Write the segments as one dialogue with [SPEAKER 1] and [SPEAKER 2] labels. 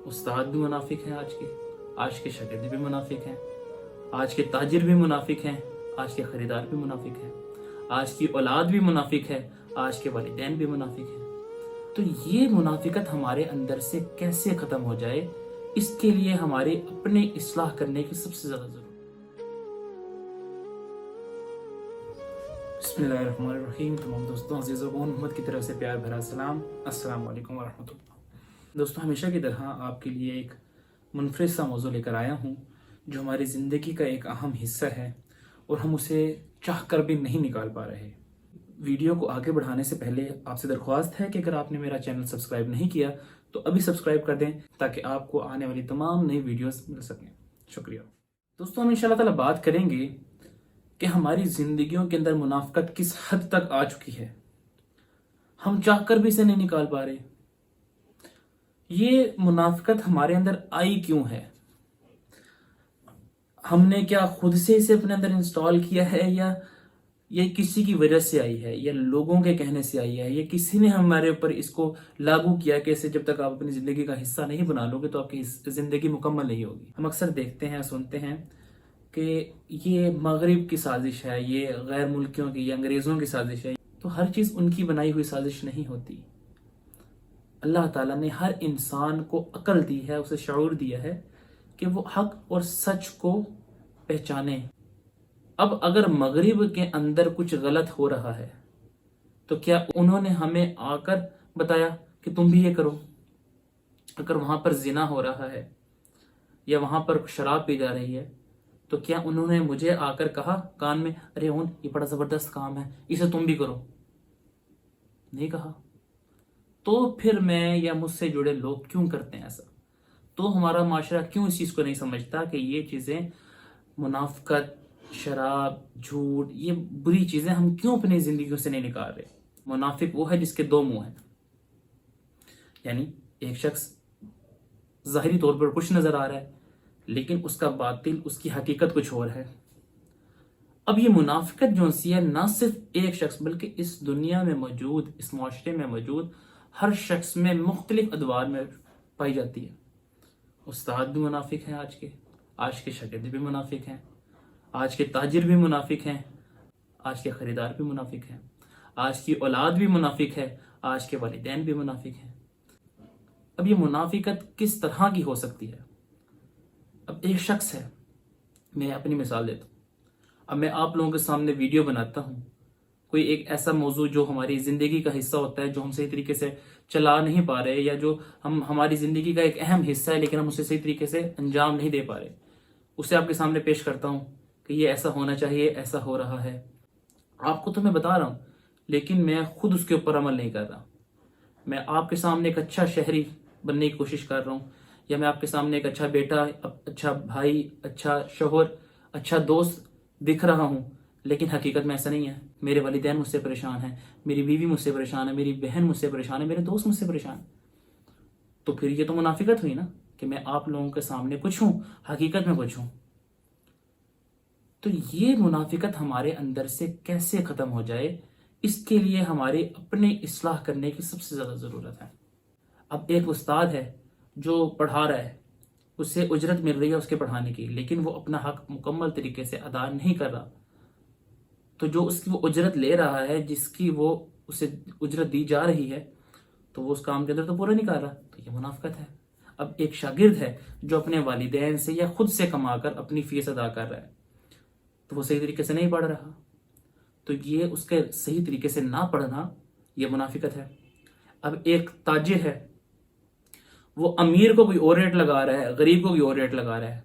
[SPEAKER 1] استاد بھی منافق ہیں آج کے شاگرد بھی منافق ہیں، آج کے تاجر بھی منافق ہیں، آج کے خریدار بھی منافق ہیں، آج کی اولاد بھی منافق ہے، آج کے والدین بھی منافق ہیں۔ تو یہ منافقت ہمارے اندر سے کیسے ختم ہو جائے، اس کے لیے ہمارے اپنے اصلاح کرنے کی سب سے زیادہ ضرورت ہے۔ بسم اللہ الرحمن الرحیم۔ تمام دوستوں عزیزوں کو محمد کی طرف سے پیار بھرا سلام، السلام علیکم ورحمۃ اللہ۔ دوستوں، ہمیشہ کی طرح آپ کے لیے ایک منفرد سا موضوع لے کر آیا ہوں جو ہماری زندگی کا ایک اہم حصہ ہے اور ہم اسے چاہ کر بھی نہیں نکال پا رہے۔ ویڈیو کو آگے بڑھانے سے پہلے آپ سے درخواست ہے کہ اگر آپ نے میرا چینل سبسکرائب نہیں کیا تو ابھی سبسکرائب کر دیں تاکہ آپ کو آنے والی تمام نئی ویڈیوز مل سکیں۔ شکریہ۔ دوستوں، ہم انشاءاللہ تعالی بات کریں گے کہ ہماری زندگیوں کے اندر منافقت کس حد تک آ چکی ہے، ہم چاہ کر بھی اسے نہیں نکال پا رہے۔ یہ منافقت ہمارے اندر آئی کیوں ہے؟ ہم نے کیا خود سے اسے اپنے اندر انسٹال کیا ہے، یا یہ کسی کی وجہ سے آئی ہے، یا لوگوں کے کہنے سے آئی ہے، یا کسی نے ہمارے اوپر اس کو لاگو کیا کہ اسے جب تک آپ اپنی زندگی کا حصہ نہیں بنا لو گے تو آپ کی زندگی مکمل نہیں ہوگی۔ ہم اکثر دیکھتے ہیں، سنتے ہیں کہ یہ مغرب کی سازش ہے، یہ غیر ملکیوں کی یا انگریزوں کی سازش ہے۔ تو ہر چیز ان کی بنائی ہوئی سازش نہیں ہوتی۔ اللہ تعالیٰ نے ہر انسان کو عقل دی ہے، اسے شعور دیا ہے کہ وہ حق اور سچ کو پہچانے۔ اب اگر مغرب کے اندر کچھ غلط ہو رہا ہے تو کیا انہوں نے ہمیں آ کر بتایا کہ تم بھی یہ کرو؟ اگر وہاں پر زنا ہو رہا ہے یا وہاں پر شراب پی جا رہی ہے تو کیا انہوں نے مجھے آ کر کہا کان میں، ارے یہ بڑا زبردست کام ہے، اسے تم بھی کرو؟ نہیں کہا۔ تو پھر میں یا مجھ سے جڑے لوگ کیوں کرتے ہیں ایسا؟ تو ہمارا معاشرہ کیوں اس چیز کو نہیں سمجھتا کہ یہ چیزیں، منافقت، شراب، جھوٹ، یہ بری چیزیں ہم کیوں اپنی زندگیوں سے نہیں نکال رہے؟ منافق وہ ہے جس کے دو منہ ہیں، یعنی ایک شخص ظاہری طور پر کچھ نظر آ رہا ہے لیکن اس کا باطل، اس کی حقیقت کچھ اور ہے۔ اب یہ منافقت جو سی ہے، نہ صرف ایک شخص بلکہ اس دنیا میں موجود، اس معاشرے میں موجود ہر شخص میں مختلف ادوار میں پائی جاتی ہے۔ استاد بھی منافق ہیں، آج کے شاگرد بھی منافق ہیں، آج کے تاجر بھی منافق ہیں، آج کے خریدار بھی منافق ہیں، آج کی اولاد بھی منافق ہے، آج کے والدین بھی منافق ہیں۔ اب یہ منافقت کس طرح کی ہو سکتی ہے؟ اب ایک شخص ہے، میں اپنی مثال دیتا ہوں۔ اب میں آپ لوگوں کے سامنے ویڈیو بناتا ہوں، کوئی ایک ایسا موضوع جو ہماری زندگی کا حصہ ہوتا ہے، جو ہم صحیح طریقے سے چلا نہیں پا رہے، یا جو ہماری زندگی کا ایک اہم حصہ ہے لیکن ہم اسے صحیح طریقے سے انجام نہیں دے پا رہے، اسے آپ کے سامنے پیش کرتا ہوں کہ یہ ایسا ہونا چاہیے، ایسا ہو رہا ہے۔ آپ کو تو میں بتا رہا ہوں لیکن میں خود اس کے اوپر عمل نہیں کر رہا۔ میں آپ کے سامنے ایک اچھا شہری بننے کی کوشش کر رہا ہوں، یا میں آپ کے سامنے ایک اچھا بیٹا، اچھا بھائی، اچھا شوہر، اچھا دوست دکھ رہا ہوں، لیکن حقیقت میں ایسا نہیں ہے۔ میرے والدین مجھ سے پریشان ہیں، میری بیوی مجھ سے پریشان ہے، میری بہن مجھ سے پریشان ہے، میرے دوست مجھ سے پریشان ہے۔ تو پھر یہ تو منافقت ہوئی نا، کہ میں آپ لوگوں کے سامنے کچھ ہوں، حقیقت میں کچھ ہوں۔ تو یہ منافقت ہمارے اندر سے کیسے ختم ہو جائے، اس کے لیے ہمارے اپنے اصلاح کرنے کی سب سے زیادہ ضرورت ہے۔ اب ایک استاد ہے جو پڑھا رہا ہے، اسے اجرت مل رہی ہے اس کے پڑھانے کی، لیکن وہ اپنا حق مکمل طریقے سے ادا نہیں کر رہا۔ تو جو اس کی وہ اجرت لے رہا ہے، جس کی وہ اسے اجرت دی جا رہی ہے، تو وہ اس کام کے اندر تو پورا نہیں کر رہا، تو یہ منافقت ہے۔ اب ایک شاگرد ہے جو اپنے والدین سے یا خود سے کما کر اپنی فیس ادا کر رہا ہے، تو وہ صحیح طریقے سے نہیں پڑھ رہا، تو یہ اس کے صحیح طریقے سے نہ پڑھنا یہ منافقت ہے۔ اب ایک تاجر ہے، وہ امیر کو کوئی اور ریٹ لگا رہا ہے، غریب کو کوئی اور ریٹ لگا رہا ہے،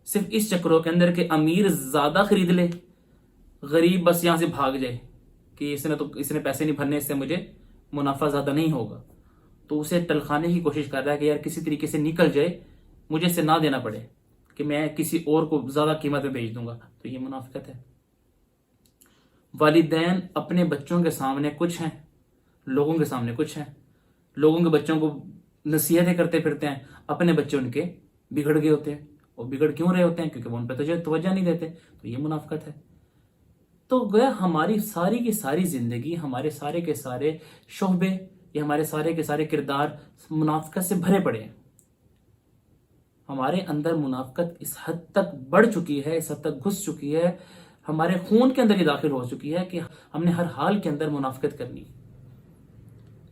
[SPEAKER 1] صرف اس چکروں کے اندر کہ امیر زیادہ خرید لے، غریب بس یہاں سے بھاگ جائے کہ اس نے پیسے نہیں بھرنے، اس سے مجھے منافع زیادہ نہیں ہوگا، تو اسے ٹلخانے کی کوشش کر رہا ہے کہ یار کسی طریقے سے نکل جائے، مجھے اسے نہ دینا پڑے، کہ میں کسی اور کو زیادہ قیمت میں بیچ دوں گا، تو یہ منافقت ہے۔ والدین اپنے بچوں کے سامنے کچھ ہیں، لوگوں کے سامنے کچھ ہیں، لوگوں کے بچوں کو نصیحتیں کرتے پھرتے ہیں، اپنے بچے ان کے بگڑ گئے ہوتے ہیں۔ اور بگڑ کیوں رہے ہوتے ہیں؟ کیونکہ وہ ان پہ توجہ نہیں دیتے، تو یہ منافقت ہے۔ تو گویا ہماری ساری کی ساری زندگی، ہمارے سارے کے سارے شعبے یا ہمارے سارے کے سارے کردار منافقت سے بھرے پڑے ہیں۔ ہمارے اندر منافقت اس حد تک بڑھ چکی ہے، اس حد تک گھس چکی ہے، ہمارے خون کے اندر یہ داخل ہو چکی ہے کہ ہم نے ہر حال کے اندر منافقت کرنی ہے۔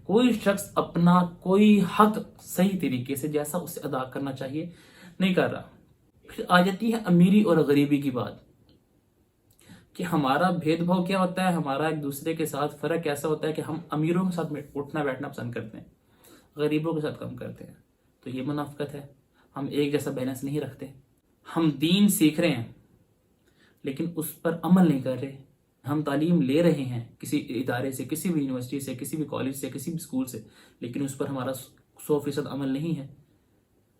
[SPEAKER 1] کوئی شخص اپنا کوئی حق صحیح طریقے سے جیسا اسے ادا کرنا چاہیے نہیں کر رہا۔ پھر آ جاتی ہے امیری اور غریبی کی بات کہ ہمارا بھید بھاؤ کیا ہوتا ہے، ہمارا ایک دوسرے کے ساتھ فرق ایسا ہوتا ہے کہ ہم امیروں کے ساتھ اٹھنا بیٹھنا پسند کرتے ہیں، غریبوں کے ساتھ کم کرتے ہیں۔ تو یہ منافقت ہے، ہم ایک جیسا بیلنس نہیں رکھتے۔ ہم دین سیکھ رہے ہیں لیکن اس پر عمل نہیں کر رہے۔ ہم تعلیم لے رہے ہیں کسی ادارے سے، کسی بھی یونیورسٹی سے، کسی بھی کالج سے، کسی بھی اسکول سے، لیکن اس پر ہمارا 100% عمل نہیں ہے۔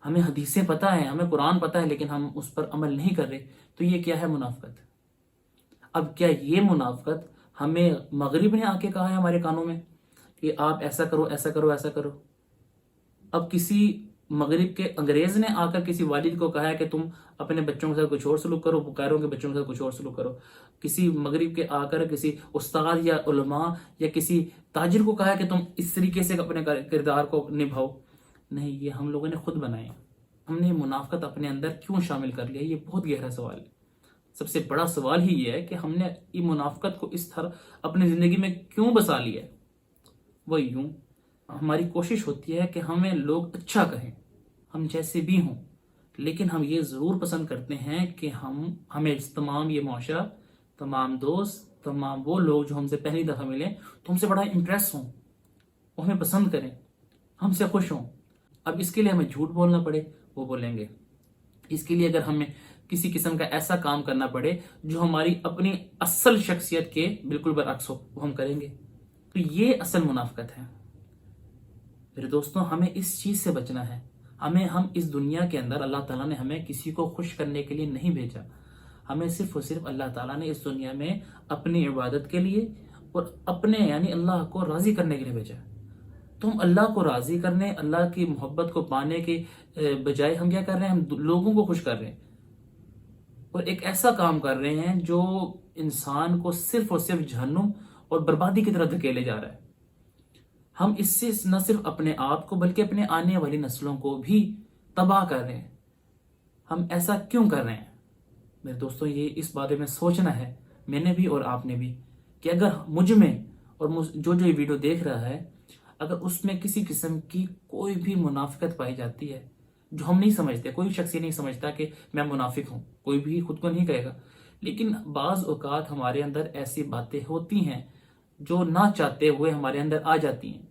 [SPEAKER 1] ہمیں حدیثیں پتہ ہیں، ہمیں قرآن پتہ ہے، لیکن ہم اس پر عمل نہیں کر رہے۔ تو یہ کیا ہے؟ منافقت۔ اب کیا یہ منافقت ہمیں مغرب نے آ کے کہا ہے ہمارے کانوں میں کہ آپ ایسا کرو، ایسا کرو، ایسا کرو؟ اب کسی مغرب کے انگریز نے آ کر کسی والد کو کہا ہے کہ تم اپنے بچوں کے ساتھ کچھ اور سلوک کرو، غیروں کے بچوں کے ساتھ کچھ اور سلوک کرو؟ کسی مغرب کے آ کر کسی استاد یا علماء یا کسی تاجر کو کہا ہے کہ تم اس طریقے سے اپنے کردار کو نبھاؤ؟ نہیں، یہ ہم لوگوں نے خود بنائے۔ ہم نے منافقت اپنے اندر کیوں شامل کر لیا؟ یہ بہت گہرا سوال ہے۔ سب سے بڑا سوال ہی یہ ہے کہ ہم نے یہ منافقت کو اس طرح اپنی زندگی میں کیوں بسا لیا ہے؟ وہ یوں، ہماری کوشش ہوتی ہے کہ ہمیں لوگ اچھا کہیں، ہم جیسے بھی ہوں، لیکن ہم یہ ضرور پسند کرتے ہیں کہ ہمیں تمام یہ معاشرہ، تمام دوست، تمام وہ لوگ جو ہم سے پہلی دفعہ ملیں تو ہم سے بڑا امپریس ہوں، وہ ہمیں پسند کریں، ہم سے خوش ہوں۔ اب اس کے لیے ہمیں جھوٹ بولنا پڑے، وہ بولیں گے۔ اس کے لیے اگر ہمیں کسی قسم کا ایسا کام کرنا پڑے جو ہماری اپنی اصل شخصیت کے بالکل برعکس ہو، وہ ہم کریں گے۔ تو یہ اصل منافقت ہے۔ میرے دوستوں، ہمیں اس چیز سے بچنا ہے۔ ہم اس دنیا کے اندر، اللہ تعالیٰ نے ہمیں کسی کو خوش کرنے کے لیے نہیں بھیجا۔ ہمیں صرف اور صرف اللہ تعالیٰ نے اس دنیا میں اپنی عبادت کے لیے اور اپنے یعنی اللہ کو راضی کرنے کے لیے بھیجا۔ تو ہم اللہ کو راضی کرنے، اللہ کی محبت کو پانے کے بجائے ہم کیا کر رہے ہیں؟ ہم لوگوں کو خوش کر رہے ہیں، اور ایک ایسا کام کر رہے ہیں جو انسان کو صرف اور صرف جہنم اور بربادی کی طرف دھکیلے جا رہا ہے۔ ہم اس سے نہ صرف اپنے آپ کو بلکہ اپنے آنے والی نسلوں کو بھی تباہ کر رہے ہیں۔ ہم ایسا کیوں کر رہے ہیں؟ میرے دوستوں، یہ اس بارے میں سوچنا ہے، میں نے بھی اور آپ نے بھی، کہ اگر مجھ میں اور جو یہ ویڈیو دیکھ رہا ہے، اگر اس میں کسی قسم کی کوئی بھی منافقت پائی جاتی ہے جو ہم نہیں سمجھتے، کوئی شخص یہ نہیں سمجھتا کہ میں منافق ہوں، کوئی بھی خود کو نہیں کہے گا، لیکن بعض اوقات ہمارے اندر ایسی باتیں ہوتی ہیں جو نہ چاہتے ہوئے ہمارے اندر آ جاتی ہیں،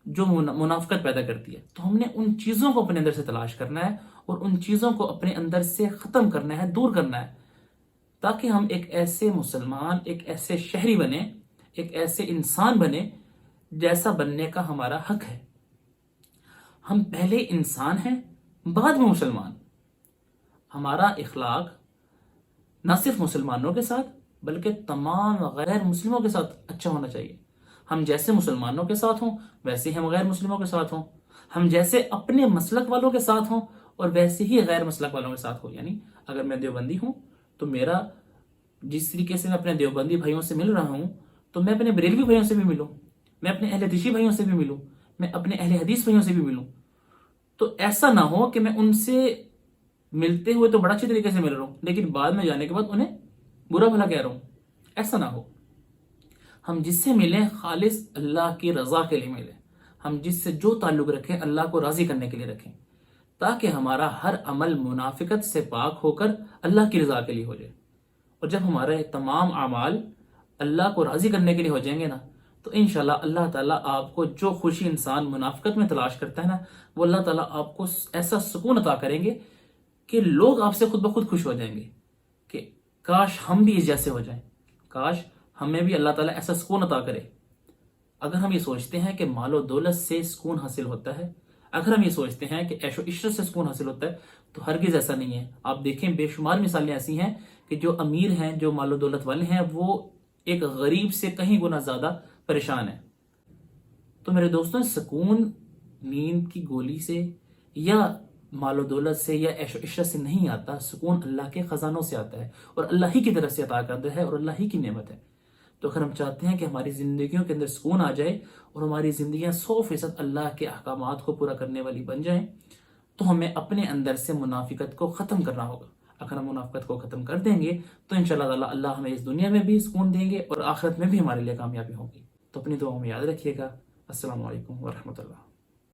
[SPEAKER 1] جو منافقت پیدا کرتی ہے۔ تو ہم نے ان چیزوں کو اپنے اندر سے تلاش کرنا ہے اور ان چیزوں کو اپنے اندر سے ختم کرنا ہے، دور کرنا ہے، تاکہ ہم ایک ایسے مسلمان، ایک ایسے شہری بنے، ایک ایسے انسان بنے جیسا بننے کا ہمارا حق ہے۔ ہم پہلے انسان ہیں، بعد میں مسلمان۔ ہمارا اخلاق نہ صرف مسلمانوں کے ساتھ بلکہ تمام غیر مسلموں کے ساتھ اچھا ہونا چاہیے۔ ہم جیسے مسلمانوں کے ساتھ ہوں ویسے ہی ہم غیر مسلموں کے ساتھ ہوں، ہم جیسے اپنے مسلک والوں کے ساتھ ہوں اور ویسے ہی غیر مسلک والوں کے ساتھ ہو۔ یعنی اگر میں دیوبندی ہوں تو میرا جس طریقے سے میں اپنے دیوبندی بھائیوں سے مل رہا ہوں تو میں اپنے بریلوی بھائیوں سے بھی ملوں، میں اپنے اہل حدیثی بھائیوں سے بھی ملوں، میں اپنے اہل حدیث بھائیوں سے بھی ملوں۔ تو ایسا نہ ہو کہ میں ان سے ملتے ہوئے تو بڑا اچھے طریقے سے مل رہا ہوں لیکن بعد میں جانے کے بعد انہیں برا بھلا کہہ رہا ہوں، ایسا نہ ہو۔ ہم جس سے ملیں خالص اللہ کی رضا کے لیے ملیں، ہم جس سے جو تعلق رکھیں اللہ کو راضی کرنے کے لیے رکھیں، تاکہ ہمارا ہر عمل منافقت سے پاک ہو کر اللہ کی رضا کے لیے ہو جائے۔ اور جب ہمارے تمام اعمال اللہ کو راضی کرنے کے لیے ہو جائیں گے نا، تو انشاءاللہ اللہ تعالیٰ آپ کو جو خوشی انسان منافقت میں تلاش کرتا ہے نا، وہ اللہ تعالیٰ آپ کو ایسا سکون عطا کریں گے کہ لوگ آپ سے خود بخود خوش ہو جائیں گے کہ کاش ہم بھی اس جیسے ہو جائیں، کاش ہمیں بھی اللہ تعالیٰ ایسا سکون عطا کرے۔ اگر ہم یہ سوچتے ہیں کہ مال و دولت سے سکون حاصل ہوتا ہے، اگر ہم یہ سوچتے ہیں کہ عیش و عشرت سے سکون حاصل ہوتا ہے، تو ہرگز ایسا نہیں ہے۔ آپ دیکھیں بے شمار مثالیں ایسی ہیں کہ جو امیر ہیں، جو مال و دولت والے ہیں، وہ ایک غریب سے کہیں گنا زیادہ پریشان ہیں۔ تو میرے دوستوں، سکون نیند کی گولی سے یا مال و دولت سے یا عیش و عشرت سے نہیں آتا، سکون اللہ کے خزانوں سے آتا ہے اور اللہ ہی کی طرف سے عطا کرتا ہے اور اللہ ہی کی نعمت ہے۔ تو اگر ہم چاہتے ہیں کہ ہماری زندگیوں کے اندر سکون آ جائے اور ہماری زندگیاں 100% اللہ کے احکامات کو پورا کرنے والی بن جائیں، تو ہمیں اپنے اندر سے منافقت کو ختم کرنا ہوگا. اگر ہم منافقت کو ختم کر دیں گے تو انشاءاللہ تعالی اللہ ہمیں اس دنیا میں بھی سکون دیں گے اور آخرت میں بھی ہمارے لیے کامیابی ہوگی. تو اپنی دعاؤں میں یاد رکھیے گا. السلام علیکم ورحمۃ اللہ.